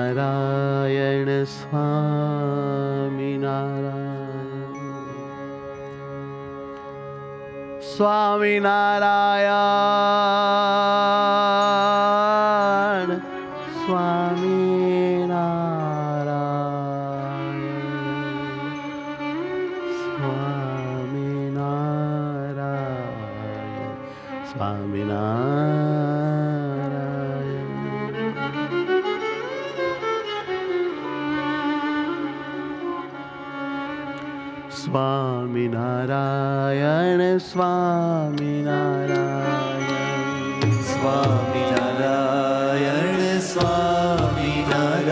સ્વામિનારાયણ સ્વામિનારાયણ સ્વામિનારાયણ સ્વામિનારાયણ સ્વામિનારાયણ સ્વામિનારાયણ સ્વામિનારાયણ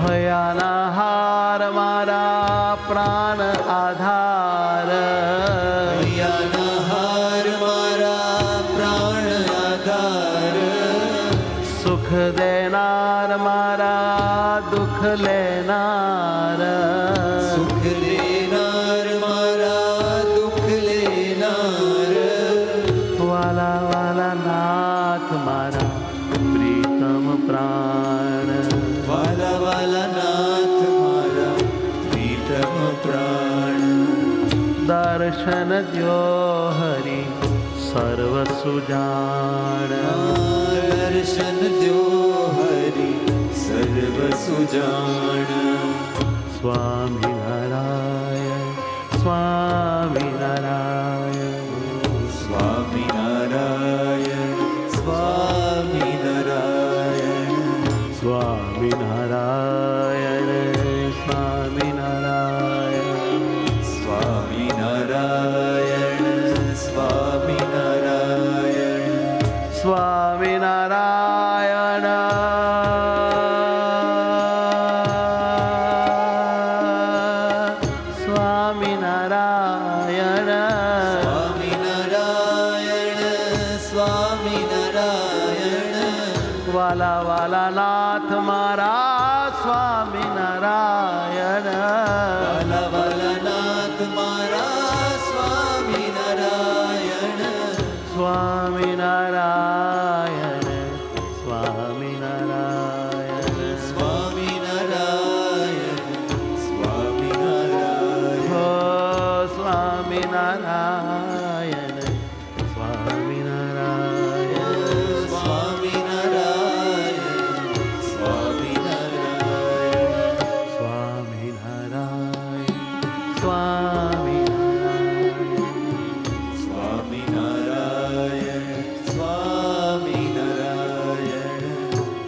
હયાના હાર મારા પ્રાણ આધાર હૈયાના હાર મારા પ્રાણ આધાર સુખ દેનાર મારા દુઃખ લેનાર સુખ લેનાર મારા દુઃખ લેનાર વાલા વાલા નાથ મારા પ્રીતમ પ્રાણ વાલા વાલા નાથ મારા પ્રીતમ પ્રાણ દર્શન દ્યો હરિ સર્વ સુજાણ દર્શન દ્યો હરિ સર્વ સુજાણ સ્વામિનારાયણ સ્વામિનારાયણ સ્વામિનારાયણ સ્વામિનારાયણ સ્વામિનારાયણ સ્વામિનારાયણ સ્વામિનારાયણ સ્વામિનારાયણ સ્વામિનારાયણ સ્વામિનારાયણ સ્વામિનારાયણ સ્વામિનારાયણ વાલા વાલા નાથ મારા સ્વામિનારાયણ વાલા વાલા નાથ મારા સ્વામિનારાયણ સ્વામિનારાયણ સ્વામિનારાયણ સ્વામિનારાયણ સ્વામિનારાયણ હો સ્વામિનારાયણ સ્વામિનારાયણ સ્વામિનારાયણ સ્વામિનારાયણ સ્વામિનારાયણ સ્વામિનારાયણ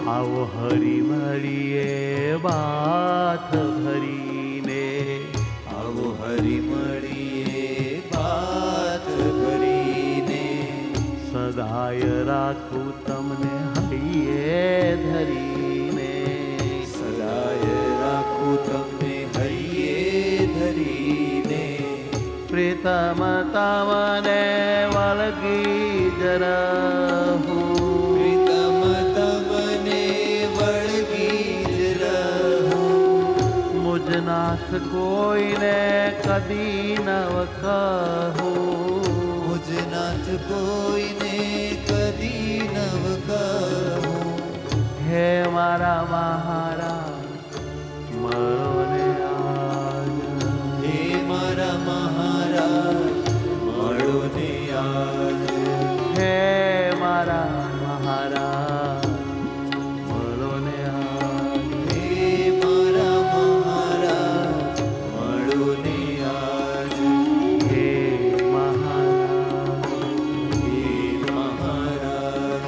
આવો હરી મળીએ બાથ ભરીને આવો હરી મળીએ વાત ભરીને સદાય રાખું તમને હૈયે ધરીને સદાય રાખું તમને હૈયે ધરીને પ્રીતમ તમને વળગી જ રહું પ્રીતમ તમને વળગી જ રહું મુજનાથ કોઈને કદી નવ કહું મુજનાથ કોઈને કદી નવ કહું હે મારા મહારાજ મળો ને આજ હે મારા મહારાજ મળો ને આજ હે મારા મહારાજ મળો ને આજ હે મારા મહારાજ મળો ને આજ હે મહારાજ હે મહારાજ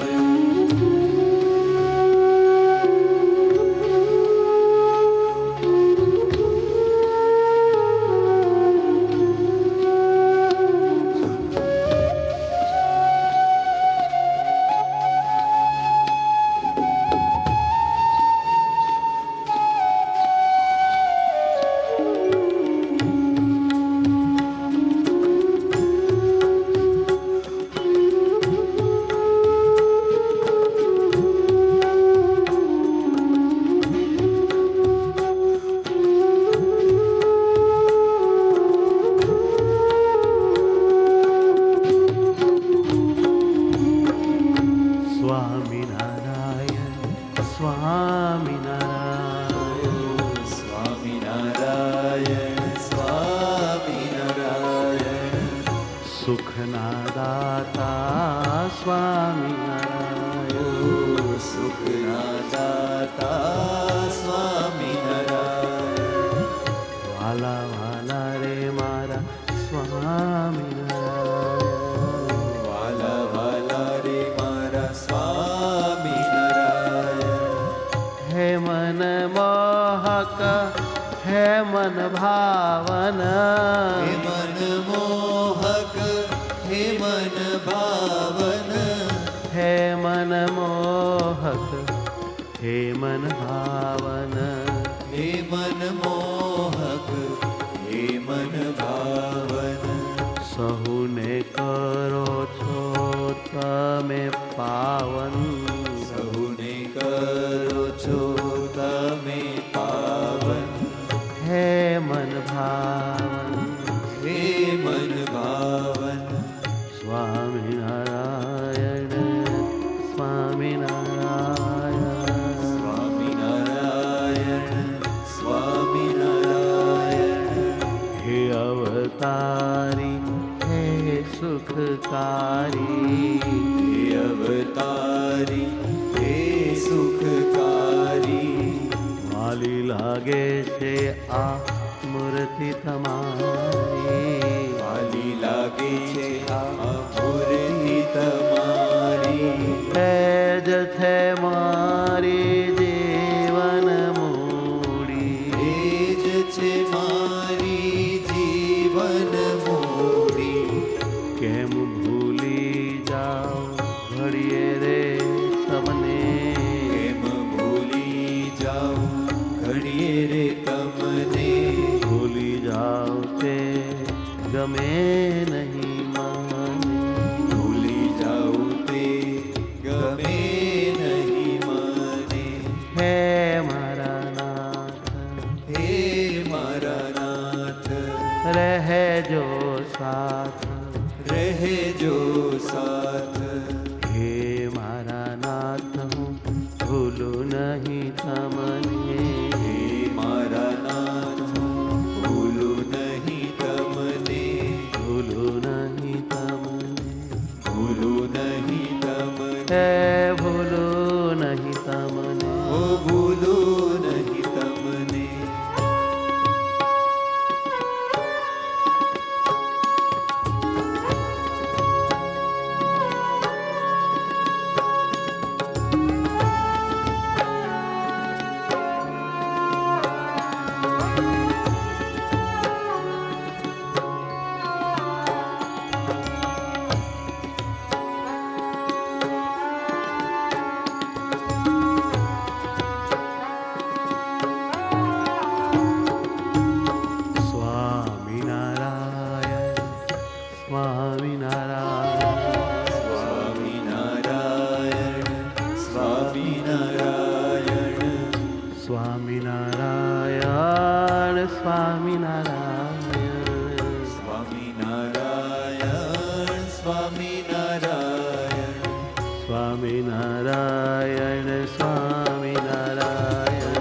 સ્વામિનારાયણ. સ્વામિનારાયણ સ્વામિનારાયણ. સુખના દાતા સ્વામિનારાયણ. સુખના દાતા સ્વામિનારાયણ. વાલા વાલા રે મારા સ્વામિનારાયણ. વાલા વાલા રે મારા સ્વામિનારાયણ. હે મન મોહક હે મન ભાવન. હે મન મોહક હે મન ભાવન. હે મન મોહક હે મન ભાવન. હે મન મોહક હે મન ભાવન. સહુને કરો છો તમે પાવન. સહુને કરો છો તમે પાવન. હે મન ભાવન. હે મન ભાવન. સ્વામિનારાયણ સ્વામિનારાયણ. સ્વામિનારાયણ સ્વામિનારાયણ. હે અવતારી હે સુખકારી. હે અવતારી હે સુખકારી. વાલી લાગે છે આ મૂર્તિ તમારી. વાલી લાગે છે આ મૂર્તિ તમારી. તેજ છે મારી જીવન મૂડી. એ જ છે મારી જીવન મૂડી. કેમ ભૂલી જાઓ ઘડીએ રે તમને. કેમ ભૂલી જાઉં ઘડીએ રે તમને. ભૂલી જાઓ તે ગમે નહીં મને. ભૂલી જાઉં તે ગમે નહીં મને. હે મારા નાથ હે મારા નાથ રહેજો સાથ. રહેજો સાથ. હે મારા નાથ હું ભૂલું નહીં તમને. હે મારા નાથ ભૂલું નહીં તમને. ભૂલું નહીં તમને. ભૂલું નહીં તમને. હે ભૂલું નહીં તમને. ઓ ભૂલું નહીં તમને. સ્વામિનારાયણ સ્વામિનારાયણ. સ્વામિનારાયણ સ્વામિનારાયણ. સ્વામિનારાયણ સ્વામિનારાયણ સ્વામિનારાયણ. સ્વામિનારાયણ. સ્વામિનારાયણ સ્વામિનારાયણ.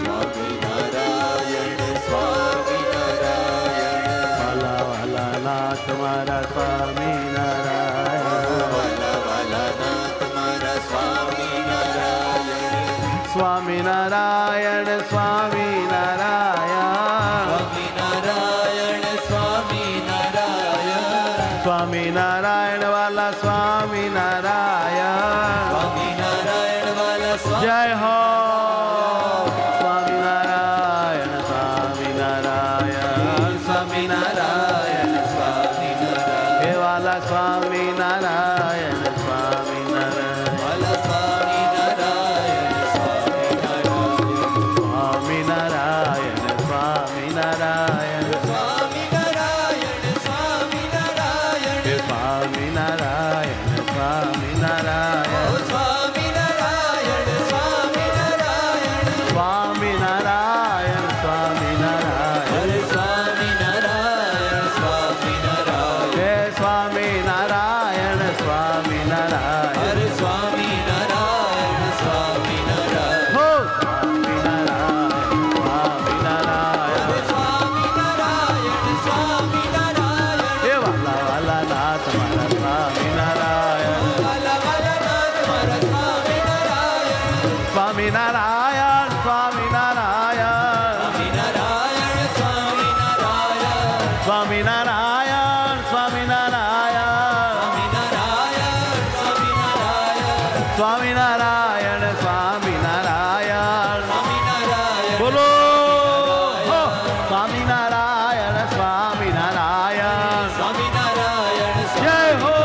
સ્વામિનારાયણ સ્વામિનારાયણ. વાલા વાલા નાથ મારા સ્વામિનારાયણ. વાલા વાલા નાથ મારા સ્વામિનારાયણ. સ્વામિનારાયણ સ્વામિનારાયણ. સ્વામિનારાયણ સ્વામિનારાયણ. સ્વામિનારાયણ વાલા સ્વામિનારાયણ. સ્વામિનારાયણ વાલા જય હો સ્વામિનારાયણ સ્વામિનારાયણ. સ્વામિનારાયણ સ્વામિનારાયણ. હે વાલા સ્વામિનારાયણ સ્વામિનારાયણ. વાલા સ્વામિનારાયણ સ્વામિનારાયણ. સ્વામિનારાયણ સ્વામિનારાયણ. સ્વામિનારાયણ સ્વામિનારાયણ. હે સ્વામિનારાયણ સ્વામિનારાયણ. સ્વામિનારાયણ સ્વામિનારાયણ. સ્વામિનારાયણ સ્વામિનારાયણ સ્વામિનારાયણ સ્વામિનારાયણ સ્વામિનારાયણ સ્વામિનારાયણ સ્વામિનારાયણ સ્વામિનારાયણ સ્વામિનારાયણ સ્વામિનારાયણ સ્વામિનારાયણ બોલો હો. સ્વામિનારાયણ સ્વામિનારાયણ સ્વામિનારાયણ જય હો.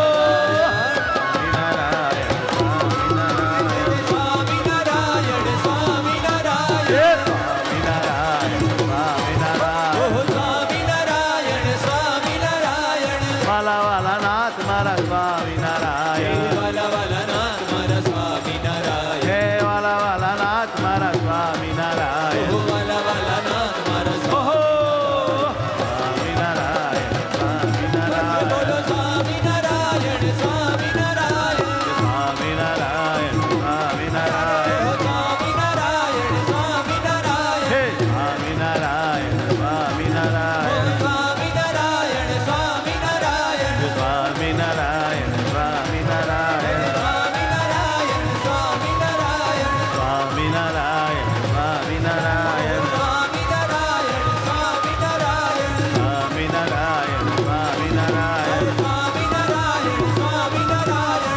સ્વામિનારાયણ સ્વામિનારાયણ જય સ્વામિનારાયણ સ્વામિનારાયણ ઓહ સ્વામિનારાયણ સ્વામિનારાયણ વાલા વાલા નાથ મારા સ્વામિનારાયણ વાલા વાલા નાથ મારા સ્વામિનારાયણ હે વાલા વાલા નાથ મારા સ્વામિનારાયણ ઓહ વાલા વાલા નાથ મારા ઓહો. સ્વામિનારાયણ સ્વામિનારાયણ બોલો સ્વામિનારાયણ સ્વામિનારાયણ સ્વામિનારાયણ સ્વામિનારાયણ ઓહ સ્વામિનારાયણ સ્વામિનારાયણ હે સ્વામિનારાયણ સ્વામિનારાયણ સ્વામિનારાયણ સ્વામિનારાયણ સ્વામિનારાયણ સ્વામિનારાયણ સ્વામિનારાયણ સ્વામિનારાયણ સ્વામિનારાયણ સ્વામિનારાયણ સ્વામિનારાયણ સ્વામિનારાયણ સ્વામિનારાયણ સ્વામિનારાયણ સ્વામિનારાયણ સ્વામિનારાયણ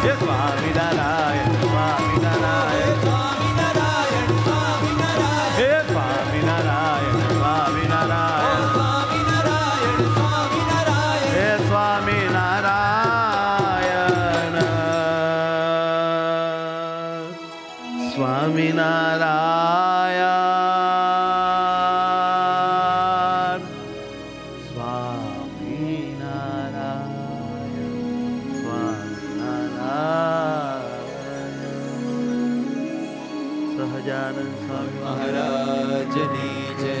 હે સ્વામિનારાયણ સ્વામિનારાયણ સ્વામિનારાયણ સ્વામિનારાયણ હે સ્વામિનારાયણ સ્વામિનારાયણ સ્વામિનારાયણ સ્વામિનારાયણ હે સ્વામિનારાયણ સ્વામિનારાયણ સ્વામિનારાયણ સ્વામિનારાયણ સહજાનંદ સ્વામી મહારાજની જય